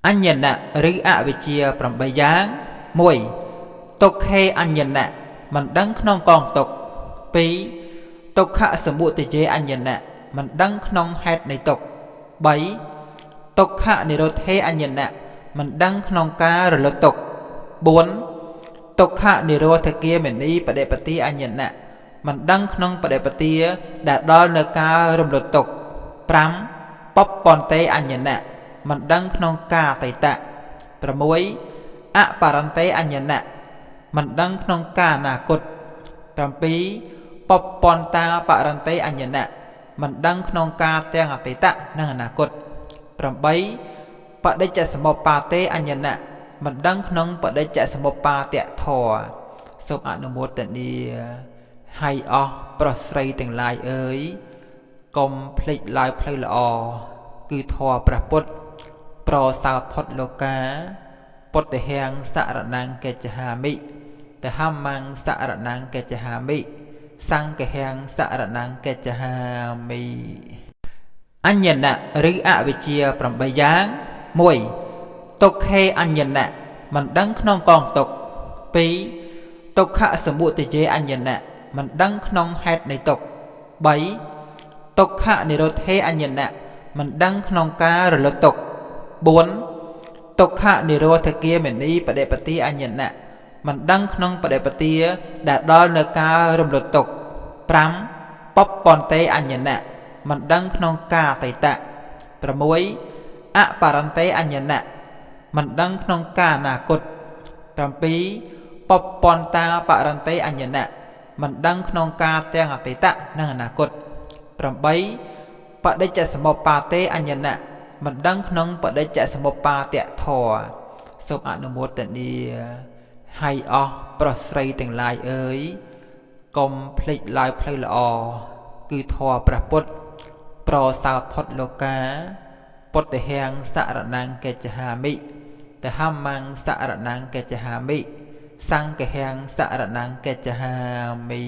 អញ្ញនៈឬអវិជ្ជា8យ៉ាង1ទុក្ខេអញ្ញនៈមិនដឹងក្នុងកងទុក្ខ2ទុក្ខសមុទយេអញ្ញនៈមិនដឹងក្នុងហេតុនៃទុក្ខ3ទុក្ខនិរោធេអញ្ញនៈមិនដឹងក្នុងការរលត់ទុក្ខ4ទុក្ខនិរោធគាមនីបដិបទាអញ្ញនៈមិនដឹងក្នុងបដិបទាដែលដល់នៅការរំលត់ទុក្ខ5បពន្តេអញ្ញនៈមិនដឹងក្នុងការអតីត6អបរន្តេអញ្ញនៈមិនដឹងក្នុងការអនាគត7ពពន្តាបរន្តេអញ្ញនៈមិនដឹងក្នុងការទាំងអតីតនិងអនាគត8បដិច្ចសមុប្បាទេអញ្ញនៈមិនដឹងក្នុងបដិច្ចសមុប្បាទធម៌សូមអនុមោទនាហើយអស់ប្រុសស្រីទាំងឡាយអើយកុំភ្លេចឡើយផ្លូវល្អគឺធម៌ព្រះពុទ្ធប្រសើរផុតលោកាពុទ្ធិហាំងសរណង្កេចហាមិតហម្មង្សរណង្កេចហាមិសង្ឃហាំងសរណង្កេចហាមិអញ្ញនៈឬអវិជ្ជា8យ៉ាង1ទុក្ខេអញ្ញនៈមិនដឹងក្នុងកងទុក្ខ2ទុក្ខសមុទយេអញ្ញនៈមិនដឹងក្នុងហេតុនៃទុក្ខ3ទុក្ខនិរោធេអញ្ញនៈមិនដឹងក្នុងការរលត់ទុក្ខ4ទុក្ខនិរោធគាមនីបដិបទាអញ្ញនៈមិនដឹងក្នុងបដិបទាដែលដល់នៅការរំលត់ទុក្ខ5បពន្តេអញ្ញនៈមិនដឹងក្នុងការអតីត6អបរន្តេអញ្ញនៈមិនដឹងក្នុងការអនាគត7ពពន្តាបរន្តេអញ្ញនៈមិនដឹងក្នុងការទាំងអតីតនិងអនាគត8បដិច្ចសមុប្បាទេអញ្ញនៈមិនដឹងក្នុងបដិច្ចសមុប្បាទធម៌សូមអនុមោទនាហើយអស់ប្រុសស្រីទាំងឡាយអើយកុំភ្លេចឡើយផ្លូវល្អគឺធម៌ព្រះពុទ្ធប្រសើរផុតលោកាពុទ្ធិហាំងសរណង្កេចហាមិតហម្មង្សរណង្កេចហាមិសង្ឃហាំងសរណង្កេចហាមិ